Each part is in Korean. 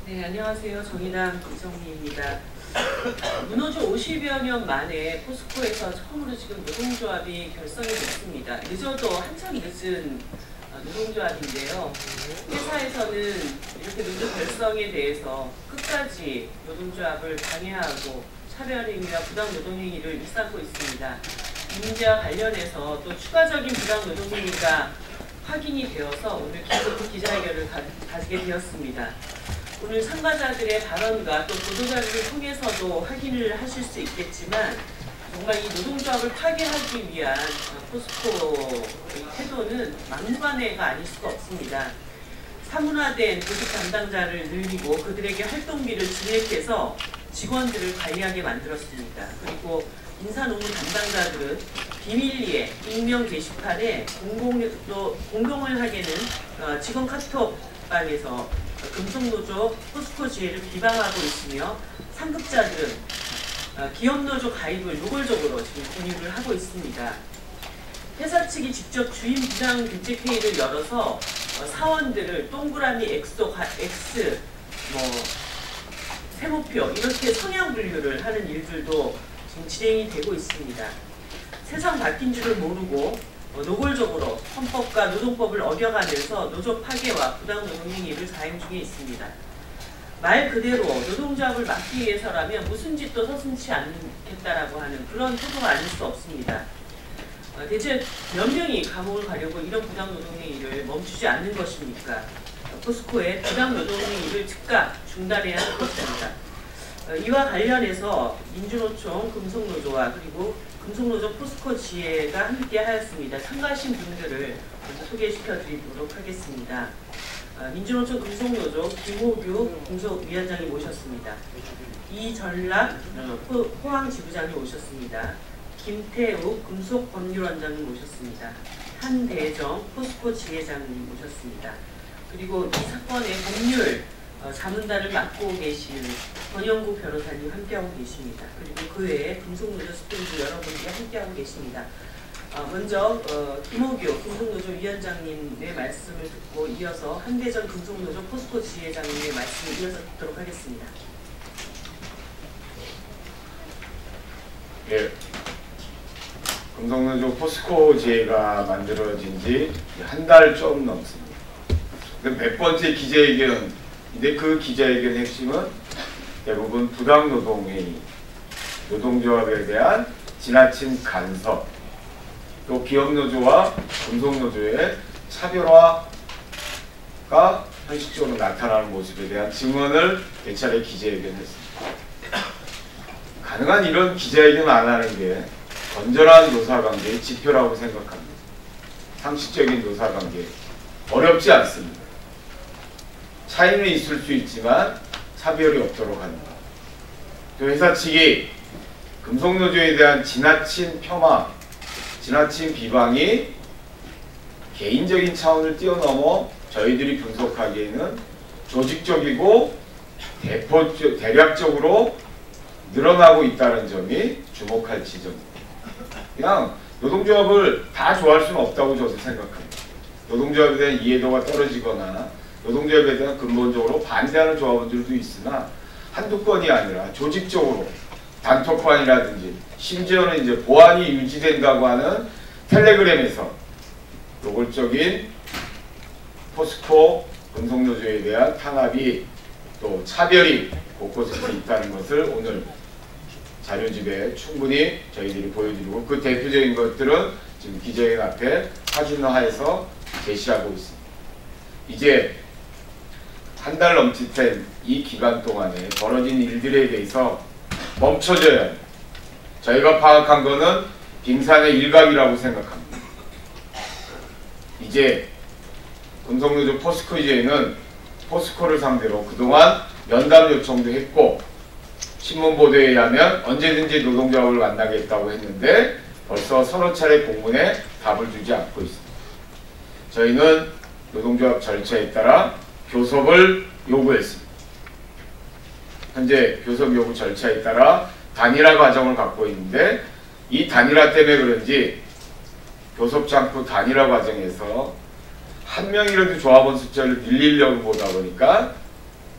네, 안녕하세요. 정의당 이정미입니다. 무너져 50여 년 만에 포스코에서 처음으로 지금 노동조합이 결성이 됐습니다. 늦어도 한참 늦은 노동조합인데요. 회사에서는 이렇게 늦은 결성에 대해서 끝까지 노동조합을 방해하고 차별행위와 부당노동행위를 일삼고 있습니다. 이 문제와 관련해서 또 추가적인 부당노동행위가 확인이 되어서 오늘 긴급 기자회견을 가지게 되었습니다. 오늘 참가자들의 발언과 또 보도자료를 통해서도 확인을 하실 수 있겠지만 정말 이 노동조합을 파괴하기 위한 포스코의 태도는 막무가내가 아닐 수가 없습니다. 사문화된 조직 담당자를 늘리고 그들에게 활동비를 증액해서 직원들을 관리하게 만들었습니다. 그리고 인사노무 담당자들은 비밀리에 익명 게시판에 공동을 하게는 직원 카톡방에서 금속노조 포스코 지혜를 비방하고 있으며 상급자들은 기업노조 가입을 노골적으로 지금 권유를 하고 있습니다. 회사 측이 직접 주임 부장 대책회의를 열어서 사원들을 동그라미, X, 세모표 이렇게 성향 분류를 하는 일들도 지금 진행이 되고 있습니다. 세상 바뀐 줄을 모르고 노골적으로 헌법과 노동법을 어겨가면서 노조 파괴와 부당노동행위를 자행 중에 있습니다. 말 그대로 노동조합을 막기 위해서라면 무슨 짓도 서슴지 않겠다라고 하는 그런 태도가 아닐 수 없습니다. 대체 몇 명이 감옥을 가려고 이런 부당노동행위를 멈추지 않는 것입니까? 포스코의 부당노동행위를 즉각 중단해야 할 것입니다. 이와 관련해서 민주노총 금속노조와 그리고 금속노조 포스코 지혜가 함께 하였습니다. 참가하신 분들을 먼저 소개시켜 드리도록 하겠습니다. 민주노총 금속노조 김호규 공석위원장님 오셨습니다. 이전락 포항지부장님 오셨습니다. 김태욱 금속법률원장님 오셨습니다. 한대정 포스코 지회장님 오셨습니다. 그리고 이 사건의 법률 자문단을 맡고 계신 권영구 변호사님 함께하고 계십니다. 그리고 그 외에 금속노조 스프링즈 여러분들이 함께하고 계십니다. 먼저 김호규 금속노조 위원장님의 말씀을 듣고 이어서 한대전 금속노조 포스코 지회장님의 말씀을 이어서 듣도록 하겠습니다. 네, 금속노조 포스코 지회가 만들어진 지 한 달 좀 넘습니다. 몇 번째 기자회견인데 그 기자회견의 핵심은 대부분 부당노동행위, 노동조합에 대한 지나친 간섭, 또 기업노조와 금속노조의 차별화가 현실적으로 나타나는 모습에 대한 증언을 몇 차례 기자회견했습니다. 가능한 이런 기자회견 안 하는 게 건전한 노사관계의 지표라고 생각합니다. 상식적인 노사관계 어렵지 않습니다. 차이는 있을 수 있지만 차별이 없도록 한다. 또 회사 측이 금속노조에 대한 지나친 폄하, 지나친 비방이 개인적인 차원을 뛰어넘어 저희들이 분석하기에는 조직적이고 대략적으로 늘어나고 있다는 점이 주목할 지점입니다. 그냥 노동조합을 다 좋아할 수는 없다고 저도 생각합니다. 노동조합에 대한 이해도가 떨어지거나 노동조합에 대한 근본적으로 반대하는 조합원들도 있으나 한두 건이 아니라 조직적으로 단톡방이라든지 심지어는 이제 보안이 유지된다고 하는 텔레그램에서 노골적인 포스코 금속노조에 대한 탄압이 또 차별이 곳곳에서 있다는 것을 오늘 자료집에 충분히 저희들이 보여드리고 그 대표적인 것들은 지금 기자회견 앞에 사진화해서 제시하고 있습니다. 이제 한 달 넘짓된 이 기간 동안에 벌어진 일들에 대해서 멈춰져야 합니다. 저희가 파악한 거는 빙산의 일각이라고 생각합니다. 이제 금속노조 포스코제는 포스코를 상대로 그동안 면담 요청도 했고 신문 보도에 의하면 언제든지 노동조합을 만나겠다고 했는데 벌써 서너 차례 공문에 답을 주지 않고 있습니다. 저희는 노동조합 절차에 따라 교섭을 요구했습니다. 현재 교섭 요구 절차에 따라 단일화 과정을 갖고 있는데 이 단일화 때문에 그런지 교섭지 않고 단일화 과정에서 한 명이라도 조합원 숫자를 늘리려고 보다 보니까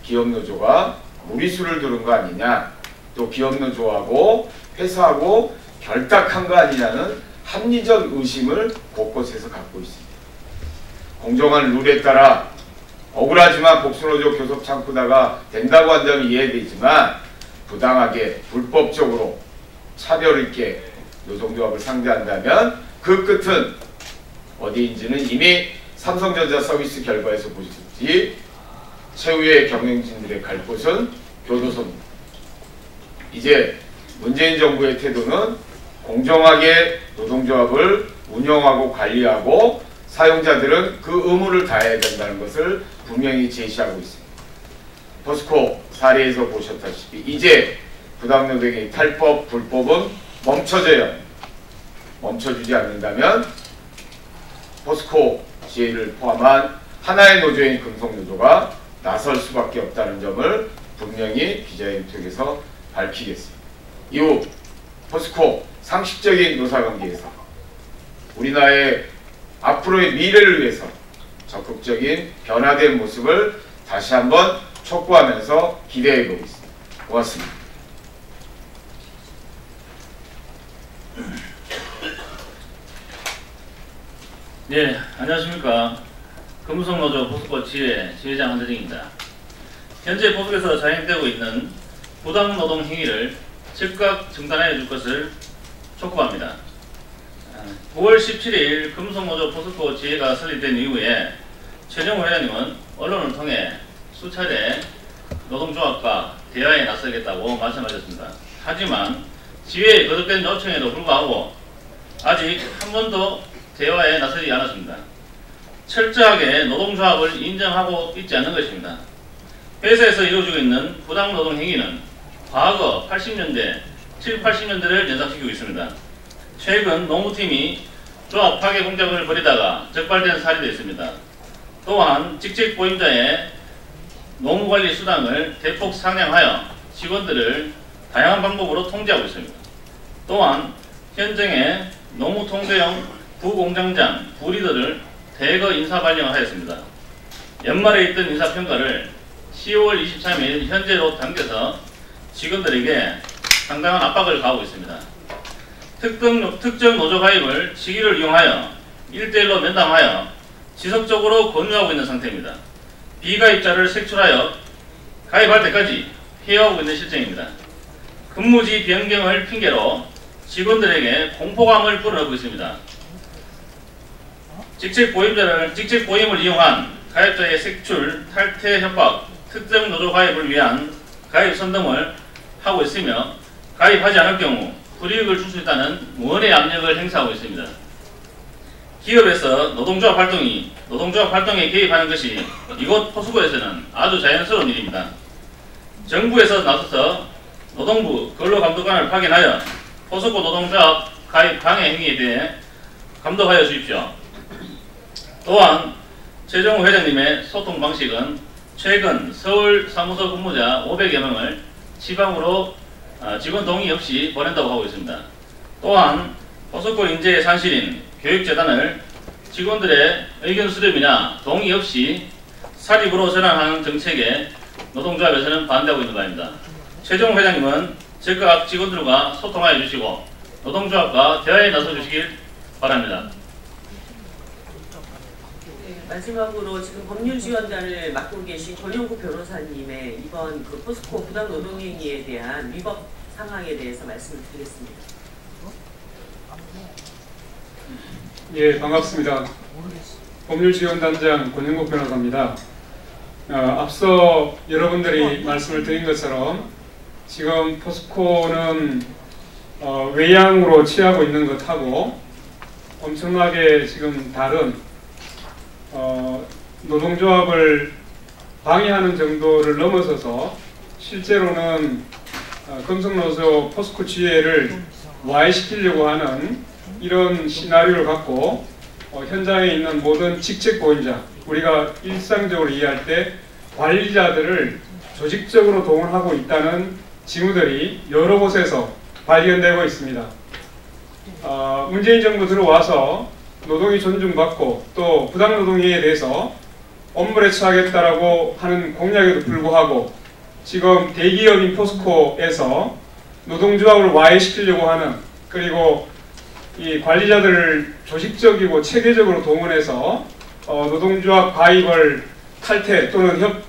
기업노조가 무리수를 두른 거 아니냐, 또 기업노조하고 회사하고 결탁한 거 아니냐는 합리적 의심을 곳곳에서 갖고 있습니다. 공정한 룰에 따라 억울하지만 복수노조 교섭 창구다가 된다고 한다면 이해되지만 부당하게 불법적으로 차별 있게 노동조합을 상대한다면 그 끝은 어디인지는 이미 삼성전자 서비스 결과에서 보셨지, 최후의 경영진들의 갈 곳은 교도소입니다. 이제 문재인 정부의 태도는 공정하게 노동조합을 운영하고 관리하고 사용자들은 그 의무를 다해야 된다는 것을 분명히 제시하고 있습니다. 포스코 사례에서 보셨다시피 이제 부당노동의 탈법, 불법은 멈춰져야 합니다. 멈춰주지 않는다면 포스코 지혜를 포함한 하나의 노조인 금속노조가 나설 수밖에 없다는 점을 분명히 기자회견 통해서 밝히겠습니다. 이후 포스코 상식적인 노사관계에서 우리나라의 앞으로의 미래를 위해서 적극적인 변화된 모습을 다시 한번 촉구하면서 기대해 보겠습니다. 고맙습니다. 네, 안녕하십니까. 금속노조 포스코 지회장 한대중입니다. 현재 포스코에서 자행되고 있는 부당노동 행위를 즉각 중단해 줄 것을 촉구합니다. 9월 17일 금속노조 포스코 지회가 설립된 이후에 최정호 회장님은 언론을 통해 수차례 노동조합과 대화에 나서겠다고 말씀하셨습니다. 하지만 지회에 거듭된 요청에도 불구하고 아직 한 번도 대화에 나서지 않았습니다. 철저하게 노동조합을 인정하고 있지 않는 것입니다. 회사에서 이루어지고 있는 부당노동 행위는 과거 80년대, 7, 80년대를 연상시키고 있습니다. 최근 노무팀이 조합 파괴 공작을 벌이다가 적발된 사례도 있습니다. 또한 직책 보임자의 노무관리 수당을 대폭 상향하여 직원들을 다양한 방법으로 통제하고 있습니다. 또한 현장에 노무통제형 부공장장, 부리더를 대거 인사 발령을 하였습니다. 연말에 있던 인사평가를 10월 23일 현재로 당겨서 직원들에게 상당한 압박을 가하고 있습니다. 특정 노조 가입을 시기를 이용하여 1대1로 면담하여 지속적으로 권유하고 있는 상태입니다. 비가입자를 색출하여 가입할 때까지 해오고 있는 실정입니다. 근무지 변경을 핑계로 직원들에게 공포감을 불어넣고 있습니다. 직책 보임을 이용한 가입자의 색출, 탈퇴 협박, 특정 노조 가입을 위한 가입 선동을 하고 있으며 가입하지 않을 경우 불이익을 줄 수 있다는 무언의 압력을 행사하고 있습니다. 기업에서 노동조합 활동에 개입하는 것이 이곳 포스코에서는 아주 자연스러운 일입니다. 정부에서 나서서 노동부 근로감독관을 파견하여 포스코 노동조합 가입 방해 행위에 대해 감독하여 주십시오. 또한 최정호 회장님의 소통 방식은 최근 서울 사무소 근무자 500여 명을 지방으로 직원 동의 없이 보낸다고 하고 있습니다. 또한 포스코 인재의 산실인 교육재단을 직원들의 의견 수렴이나 동의 없이 사립으로 전환하는 정책에 노동조합에서는 반대하고 있는 바입니다. 최정호 회장님은 즉각 직원들과 소통하여 주시고 노동조합과 대화에 나서 주시길 바랍니다. 마지막으로 지금 법률지원단을 맡고 계신 권영구 변호사님의 이번 그 포스코 부당노동행위에 대한 위법 상황에 대해서 말씀을 드리겠습니다. 예, 반갑습니다. 법률지원단장 권영구 변호사입니다. 앞서 여러분들이 말씀을 드린 것처럼 지금 포스코는 외양으로 취하고 있는 것하고 엄청나게 지금 다른 노동조합을 방해하는 정도를 넘어서서 실제로는 금속노조 포스코 지회를 와해시키려고 하는 이런 시나리오를 갖고 현장에 있는 모든 직책 보임자, 우리가 일상적으로 이해할 때 관리자들을 조직적으로 동원하고 있다는 징후들이 여러 곳에서 발견되고 있습니다. 문재인 정부 들어와서 노동이 존중받고 또 부당노동행위에 대해서 엄벌에 처하겠다라고 하는 공약에도 불구하고 지금 대기업인 포스코에서 노동조합을 와해시키려고 하는, 그리고 이 관리자들을 조직적이고 체계적으로 동원해서 노동조합 가입을 탈퇴 또는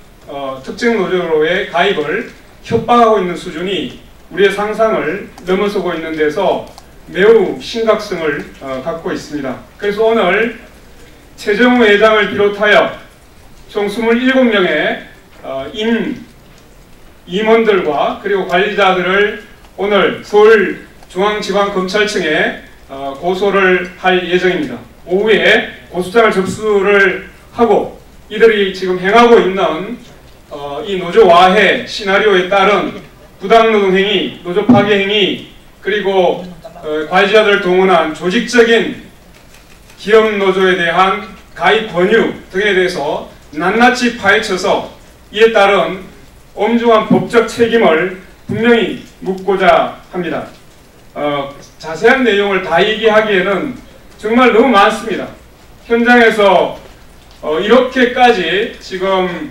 특정 노조로의 가입을 협박하고 있는 수준이 우리의 상상을 넘어서고 있는 데서 매우 심각성을 갖고 있습니다. 그래서 오늘 최정우 회장을 비롯하여 총 27명의 임원들과 그리고 관리자들을 오늘 서울중앙지방검찰청에 고소를 할 예정입니다. 오후에 고소장을 접수를 하고 이들이 지금 행하고 있는 이 노조 와해 시나리오에 따른 부당노동행위, 노조 파괴행위, 그리고 관리자들을 동원한 조직적인 기업 노조에 대한 가입 권유 등에 대해서 낱낱이 파헤쳐서 이에 따른 엄중한 법적 책임을 분명히 묻고자 합니다. 자세한 내용을 다 얘기하기에는 정말 너무 많습니다. 현장에서 이렇게까지 지금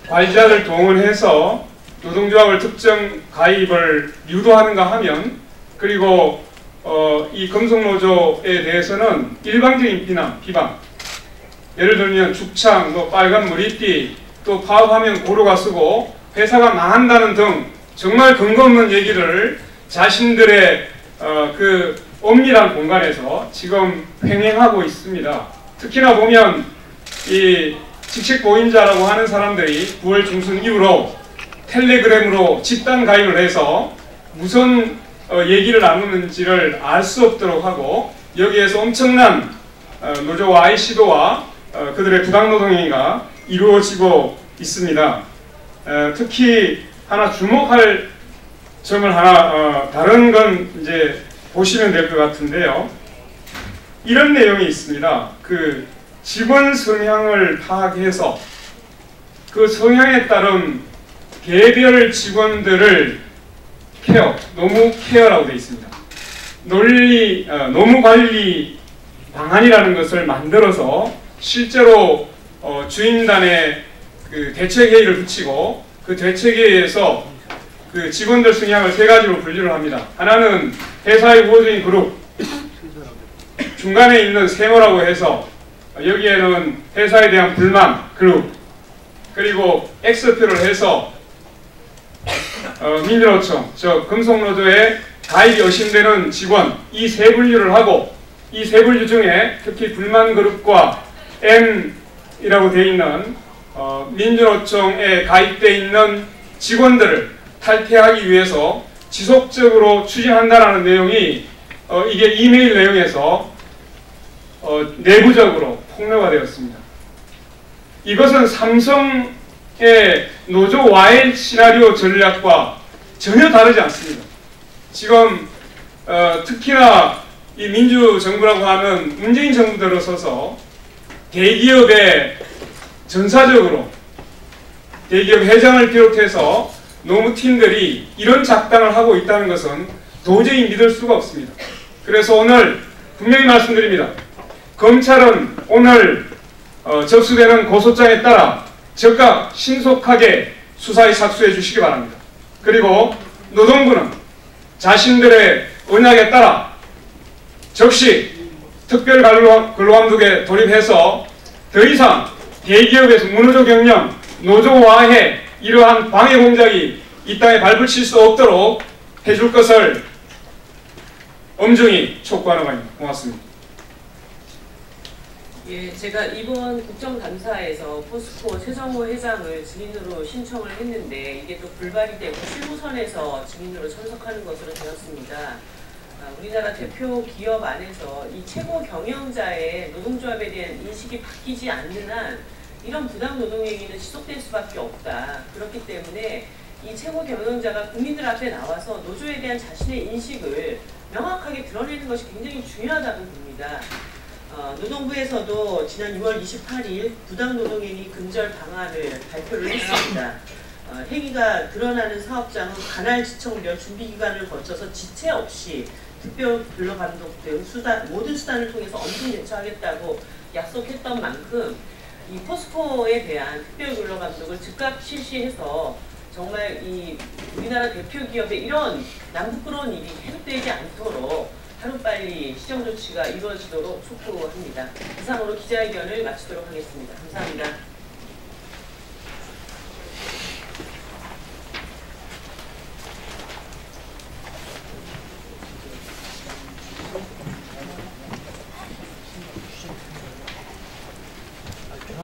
관리자를 동원해서 노동조합을 특정 가입을 유도하는가 하면, 그리고 이 금속노조에 대해서는 일방적인 비방, 예를 들면 죽창, 빨간 머리띠, 또 파업하면 고루가 쓰고 회사가 망한다는 등 정말 근거 없는 얘기를 자신들의 그 엄밀한 공간에서 지금 횡행하고 있습니다. 특히나 보면 이 직책보임자라고 하는 사람들이 9월 중순 이후로 텔레그램으로 집단 가입을 해서 무슨 얘기를 나누는지를 알 수 없도록 하고, 여기에서 엄청난 노조 와해 시도와 그들의 부당노동행위가 이루어지고 있습니다. 특히 하나 주목할 점을 다른 건 이제 보시면 될 것 같은데요. 이런 내용이 있습니다. 그 직원 성향을 파악해서 그 성향에 따른 개별 직원들을 노무 케어라고 되어 있습니다. 노무 관리 방안이라는 것을 만들어서 실제로 주임단에 그 대책회의를 붙이고 그 대책회의에서 그 직원들 성향을 세 가지로 분류를 합니다. 하나는 회사의 우호적인 그룹, 중간에 있는 세모라고 해서 여기에는 회사에 대한 불만 그룹, 그리고 X표를 해서 민주노총, 금속노조에 가입이 의심되는 직원, 이 세 분류를 하고, 이 세 분류 중에 특히 불만 그룹과 M이라고 되어 있는 민주노총에 가입되어 있는 직원들을 탈퇴하기 위해서 지속적으로 추진한다는 내용이 이게 이메일 내용에서 내부적으로 폭로가 되었습니다. 이것은 삼성의 노조 와해 시나리오 전략과 전혀 다르지 않습니다. 지금 특히나 이 민주정부라고 하는 문재인 정부 들어서서 대기업의 전사적으로 대기업 회장을 비롯해서 노무팀들이 이런 작당을 하고 있다는 것은 도저히 믿을 수가 없습니다. 그래서 오늘 분명히 말씀드립니다. 검찰은 오늘 접수되는 고소장에 따라 즉각 신속하게 수사에 착수해 주시기 바랍니다. 그리고 노동부는 자신들의 언약에 따라 즉시 특별근로감독에 돌입해서 더 이상 대기업에서 무노조 경영, 노조 와해 이러한 방해 공작이 이 땅에 발붙일 수 없도록 해줄 것을 엄중히 촉구하는 바입니다. 고맙습니다. 예, 제가 이번 국정감사에서 포스코 최정우 회장을 증인으로 신청을 했는데 이게 또 불발이 되고 실무선에서 증인으로 참석하는 것으로 되었습니다. 우리나라 대표 기업 안에서 이 최고 경영자의 노동조합에 대한 인식이 바뀌지 않는 한 이런 부당노동행위는 지속될 수밖에 없다. 그렇기 때문에 이 최고 경영자가 국민들 앞에 나와서 노조에 대한 자신의 인식을 명확하게 드러내는 것이 굉장히 중요하다고 봅니다. 노동부에서도 지난 6월 28일 부당노동행위 근절 방안을 발표를 했습니다. 행위가 드러나는 사업장은 관할 지청 및 준비기관을 거쳐서 지체 없이 특별 근로감독 등 모든 수단을 통해서 엄중 대처하겠다고 약속했던 만큼 이 포스코에 대한 특별 근로감독을 즉각 실시해서 정말 이 우리나라 대표 기업의 이런 남부끄러운 일이 계속되지 않도록 하루빨리 시정 조치가 이루어지도록 촉구합니다. 이상으로 기자회견을 마치도록 하겠습니다. 감사합니다.